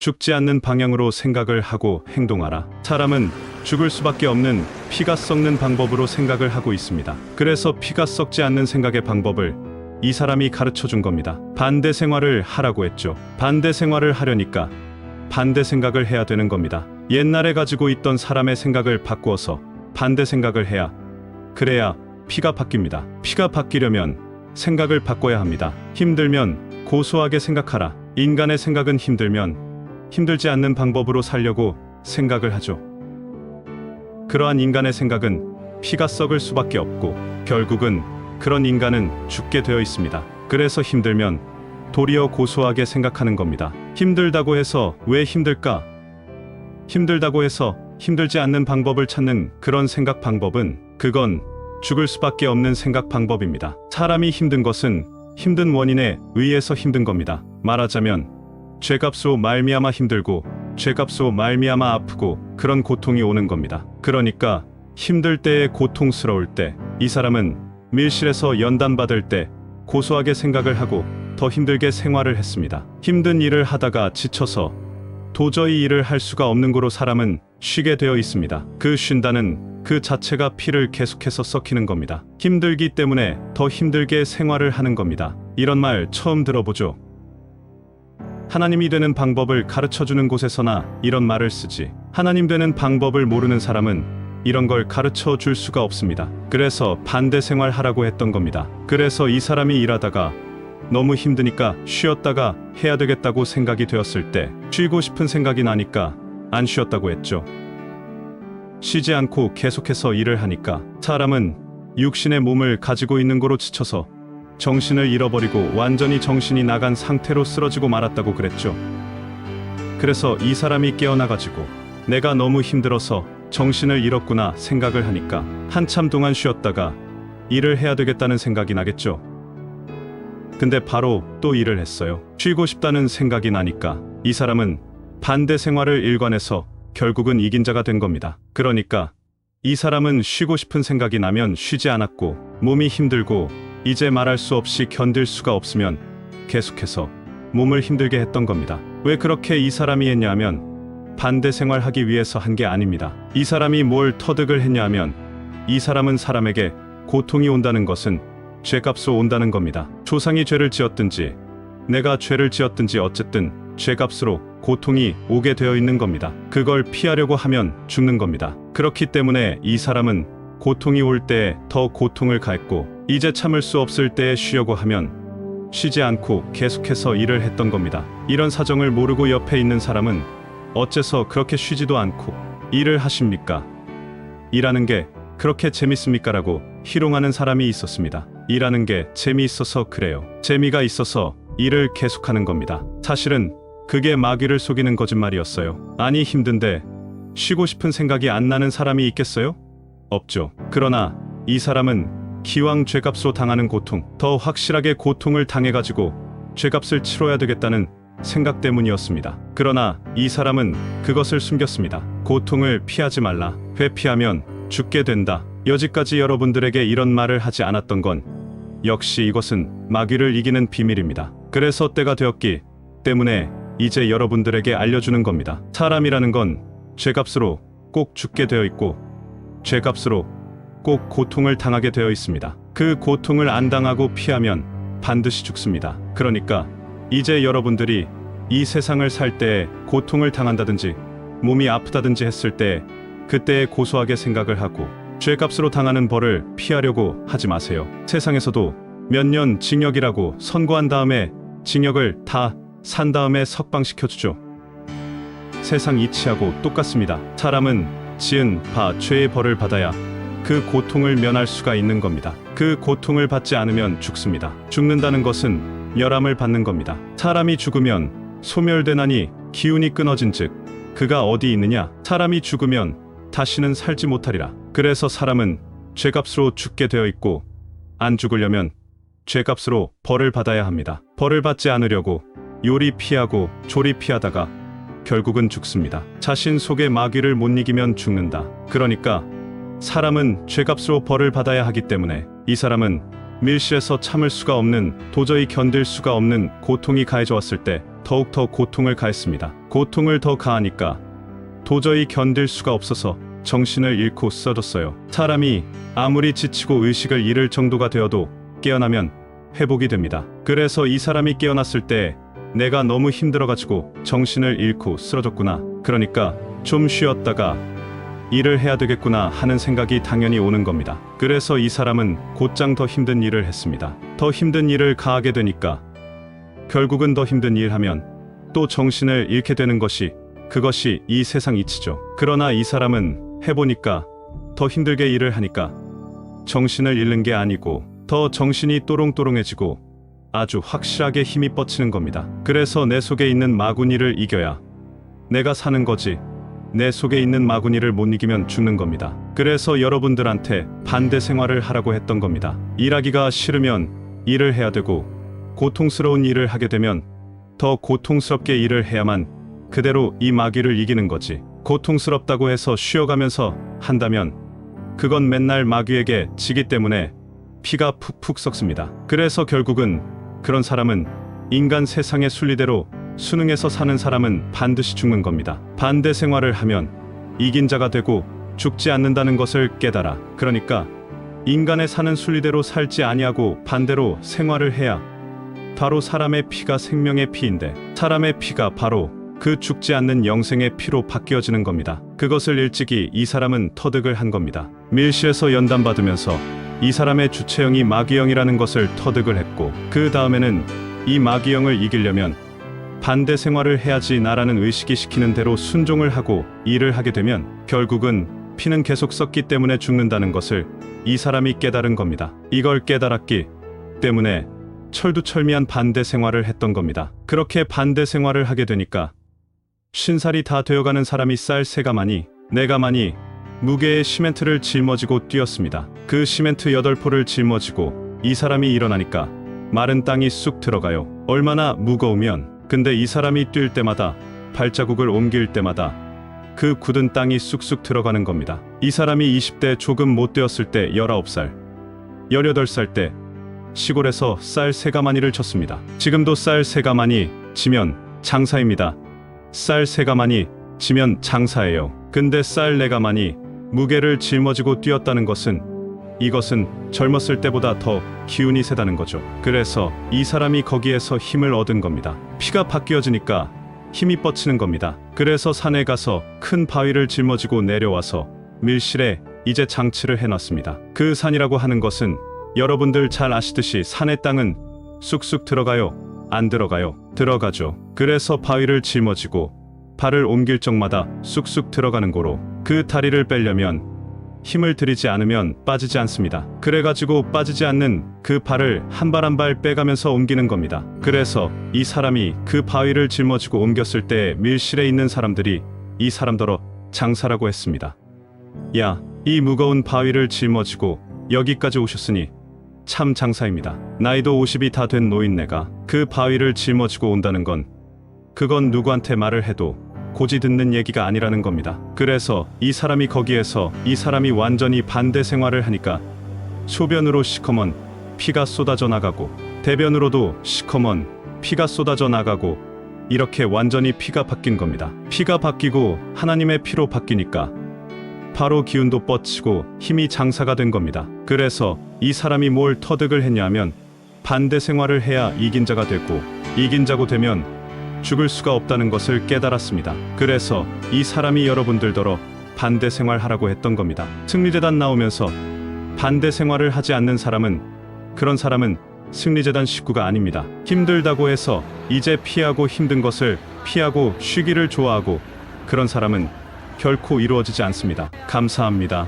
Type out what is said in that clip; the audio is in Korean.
죽지 않는 방향으로 생각을 하고 행동하라. 사람은 죽을 수밖에 없는 피가 썩는 방법으로 생각을 하고 있습니다. 그래서 피가 썩지 않는 생각의 방법을 이 사람이 가르쳐 준 겁니다. 반대 생활을 하라고 했죠. 반대 생활을 하려니까 반대 생각을 해야 되는 겁니다. 옛날에 가지고 있던 사람의 생각을 바꾸어서 반대 생각을 해야, 그래야 피가 바뀝니다. 피가 바뀌려면 생각을 바꿔야 합니다. 힘들면 고소하게 생각하라. 인간의 생각은 힘들면 힘들지 않는 방법으로 살려고 생각을 하죠. 그러한 인간의 생각은 피가 썩을 수밖에 없고 결국은 그런 인간은 죽게 되어 있습니다. 그래서 힘들면 도리어 고소하게 생각하는 겁니다. 힘들다고 해서 왜 힘들까? 힘들다고 해서 힘들지 않는 방법을 찾는 그런 생각 방법은, 그건 죽을 수밖에 없는 생각 방법입니다. 사람이 힘든 것은 힘든 원인에 의해서 힘든 겁니다. 말하자면 죄값으로 말미암아 힘들고 죄값으로 말미암아 아프고 그런 고통이 오는 겁니다. 그러니까 힘들 때에 고통스러울 때 이 사람은 밀실에서 연단받을 때 고소하게 생각을 하고 더 힘들게 생활을 했습니다. 힘든 일을 하다가 지쳐서 도저히 일을 할 수가 없는 거로 사람은 쉬게 되어 있습니다. 그 쉰다는 그 자체가 피를 계속해서 썩히는 겁니다. 힘들기 때문에 더 힘들게 생활을 하는 겁니다. 이런 말 처음 들어보죠? 하나님이 되는 방법을 가르쳐주는 곳에서나 이런 말을 쓰지. 하나님 되는 방법을 모르는 사람은 이런 걸 가르쳐 줄 수가 없습니다. 그래서 반대 생활하라고 했던 겁니다. 그래서 이 사람이 일하다가 너무 힘드니까 쉬었다가 해야 되겠다고 생각이 되었을 때 쉬고 싶은 생각이 나니까 안 쉬었다고 했죠. 쉬지 않고 계속해서 일을 하니까 사람은 육신의 몸을 가지고 있는 거로 지쳐서 정신을 잃어버리고 완전히 정신이 나간 상태로 쓰러지고 말았다고 그랬죠. 그래서 이 사람이 깨어나가지고 내가 너무 힘들어서 정신을 잃었구나 생각을 하니까 한참 동안 쉬었다가 일을 해야 되겠다는 생각이 나겠죠. 근데 바로 또 일을 했어요. 쉬고 싶다는 생각이 나니까 이 사람은 반대 생활을 일관해서 결국은 이긴 자가 된 겁니다. 그러니까 이 사람은 쉬고 싶은 생각이 나면 쉬지 않았고 몸이 힘들고 이제 말할 수 없이 견딜 수가 없으면 계속해서 몸을 힘들게 했던 겁니다. 왜 그렇게 이 사람이 했냐 하면 반대 생활하기 위해서 한 게 아닙니다. 이 사람이 뭘 터득을 했냐 하면 이 사람은 사람에게 고통이 온다는 것은 죄값으로 온다는 겁니다. 조상이 죄를 지었든지 내가 죄를 지었든지 어쨌든 죄값으로 고통이 오게 되어 있는 겁니다. 그걸 피하려고 하면 죽는 겁니다. 그렇기 때문에 이 사람은 고통이 올 때에 더 고통을 가했고 이제 참을 수 없을 때에 쉬려고 하면 쉬지 않고 계속해서 일을 했던 겁니다. 이런 사정을 모르고 옆에 있는 사람은 어째서 그렇게 쉬지도 않고 일을 하십니까? 일하는 게 그렇게 재밌습니까? 라고 희롱하는 사람이 있었습니다. 일하는 게 재미있어서 그래요. 재미가 있어서 일을 계속하는 겁니다. 사실은 그게 마귀를 속이는 거짓말이었어요. 아니 힘든데 쉬고 싶은 생각이 안 나는 사람이 있겠어요? 없죠. 그러나 이 사람은 기왕 죄값으로 당하는 고통, 더 확실하게 고통을 당해가지고 죄값을 치러야 되겠다는 생각 때문이었습니다. 그러나 이 사람은 그것을 숨겼습니다. 고통을 피하지 말라. 회피하면 죽게 된다. 여지까지 여러분들에게 이런 말을 하지 않았던 건 역시 이것은 마귀를 이기는 비밀입니다. 그래서 때가 되었기 때문에 이제 여러분들에게 알려주는 겁니다. 사람이라는 건 죄값으로 꼭 죽게 되어 있고 죄값으로 꼭 고통을 당하게 되어 있습니다. 그 고통을 안 당하고 피하면 반드시 죽습니다. 그러니까 이제 여러분들이 이 세상을 살 때에 고통을 당한다든지 몸이 아프다든지 했을 때 그때에 고소하게 생각을 하고 죄값으로 당하는 벌을 피하려고 하지 마세요. 세상에서도 몇 년 징역이라고 선고한 다음에 징역을 다 산 다음에 석방시켜주죠. 세상 이치하고 똑같습니다. 사람은 지은 바 죄의 벌을 받아야 그 고통을 면할 수가 있는 겁니다. 그 고통을 받지 않으면 죽습니다. 죽는다는 것은 멸함을 받는 겁니다. 사람이 죽으면 소멸되나니 기운이 끊어진즉 그가 어디 있느냐? 사람이 죽으면 다시는 살지 못하리라. 그래서 사람은 죄값으로 죽게 되어 있고 안 죽으려면 죄값으로 벌을 받아야 합니다. 벌을 받지 않으려고 요리 피하고 조리 피하다가 결국은 죽습니다. 자신 속의 마귀를 못 이기면 죽는다. 그러니까 사람은 죄값으로 벌을 받아야 하기 때문에 이 사람은 밀실에서 참을 수가 없는, 도저히 견딜 수가 없는 고통이 가해져 왔을 때 더욱더 고통을 가했습니다. 고통을 더 가하니까 도저히 견딜 수가 없어서 정신을 잃고 쓰러졌어요. 사람이 아무리 지치고 의식을 잃을 정도가 되어도 깨어나면 회복이 됩니다. 그래서 이 사람이 깨어났을 때 내가 너무 힘들어가지고 정신을 잃고 쓰러졌구나. 그러니까 좀 쉬었다가 일을 해야 되겠구나 하는 생각이 당연히 오는 겁니다. 그래서 이 사람은 곧장 더 힘든 일을 했습니다. 더 힘든 일을 가하게 되니까 결국은 더 힘든 일 하면 또 정신을 잃게 되는 그것이 이 세상 이치죠. 그러나 이 사람은 해보니까 더 힘들게 일을 하니까 정신을 잃는 게 아니고 더 정신이 또롱또롱해지고 아주 확실하게 힘이 뻗치는 겁니다. 그래서 내 속에 있는 마구니를 이겨야 내가 사는 거지, 내 속에 있는 마구니를 못 이기면 죽는 겁니다. 그래서 여러분들한테 반대 생활을 하라고 했던 겁니다. 일하기가 싫으면 일을 해야 되고, 고통스러운 일을 하게 되면 더 고통스럽게 일을 해야만 그대로 이 마귀를 이기는 거지. 고통스럽다고 해서 쉬어가면서 한다면 그건 맨날 마귀에게 지기 때문에 피가 푹푹 썩습니다. 그래서 결국은 그런 사람은 인간 세상의 순리대로 순응해서 사는 사람은 반드시 죽는 겁니다. 반대 생활을 하면 이긴 자가 되고 죽지 않는다는 것을 깨달아. 그러니까 인간의 사는 순리대로 살지 아니하고 반대로 생활을 해야 바로 사람의 피가 생명의 피인데, 사람의 피가 바로 그 죽지 않는 영생의 피로 바뀌어지는 겁니다. 그것을 일찍이 이 사람은 터득을 한 겁니다. 밀실에서 연단받으면서 이 사람의 주체형이 마귀형이라는 것을 터득을 했고, 그 다음에는 이 마귀형을 이기려면 반대 생활을 해야지 나라는 의식이 시키는 대로 순종을 하고 일을 하게 되면 결국은 피는 계속 썩기 때문에 죽는다는 것을 이 사람이 깨달은 겁니다. 이걸 깨달았기 때문에 철두철미한 반대 생활을 했던 겁니다. 그렇게 반대 생활을 하게 되니까 50살이 다 되어가는 사람이 쌀 세가마니 네가마니 무게의 시멘트를 짊어지고 뛰었습니다. 그 시멘트 8포를 짊어지고 이 사람이 일어나니까 마른 땅이 쑥 들어가요. 얼마나 무거우면, 근데 이 사람이 뛸 때마다, 발자국을 옮길 때마다 그 굳은 땅이 쑥쑥 들어가는 겁니다. 이 사람이 20대 조금 못 되었을 때 19살, 18살 때 시골에서 쌀 세가마니를 쳤습니다. 지금도 쌀 세가마니 지면 장사입니다. 쌀 세가마니 지면 장사예요. 근데 쌀 네가마니 무게를 짊어지고 뛰었다는 것은, 이것은 젊었을 때보다 더 기운이 세다는 거죠. 그래서 이 사람이 거기에서 힘을 얻은 겁니다. 피가 바뀌어지니까 힘이 뻗치는 겁니다. 그래서 산에 가서 큰 바위를 짊어지고 내려와서 밀실에 이제 장치를 해놨습니다. 그 산이라고 하는 것은 여러분들 잘 아시듯이 산의 땅은 쑥쑥 들어가요? 안 들어가요? 들어가죠. 그래서 바위를 짊어지고 발을 옮길 적마다 쑥쑥 들어가는 고로 그 다리를 빼려면 힘을 들이지 않으면 빠지지 않습니다. 그래가지고 빠지지 않는 그 발을 한 발 한 발 빼가면서 옮기는 겁니다. 그래서 이 사람이 그 바위를 짊어지고 옮겼을 때 밀실에 있는 사람들이 이 사람더러 장사라고 했습니다. 야, 이 무거운 바위를 짊어지고 여기까지 오셨으니 참 장사입니다. 나이도 50이 다 된 노인네가 그 바위를 짊어지고 온다는 건, 그건 누구한테 말을 해도 고지 듣는 얘기가 아니라는 겁니다. 그래서 이 사람이 거기에서 이 사람이 완전히 반대 생활을 하니까 소변으로 시커먼 피가 쏟아져 나가고 대변으로도 시커먼 피가 쏟아져 나가고 이렇게 완전히 피가 바뀐 겁니다. 피가 바뀌고 하나님의 피로 바뀌니까 바로 기운도 뻗치고 힘이 장사가 된 겁니다. 그래서 이 사람이 뭘 터득을 했냐면 반대 생활을 해야 이긴 자가 되고, 이긴 자고 되면 죽을 수가 없다는 것을 깨달았습니다. 그래서 이 사람이 여러분들더러 반대 생활하라고 했던 겁니다. 승리재단 나오면서 반대 생활을 하지 않는 사람은, 그런 사람은 승리재단 식구가 아닙니다. 힘들다고 해서 이제 피하고 힘든 것을 피하고 쉬기를 좋아하고 그런 사람은 결코 이루어지지 않습니다. 감사합니다.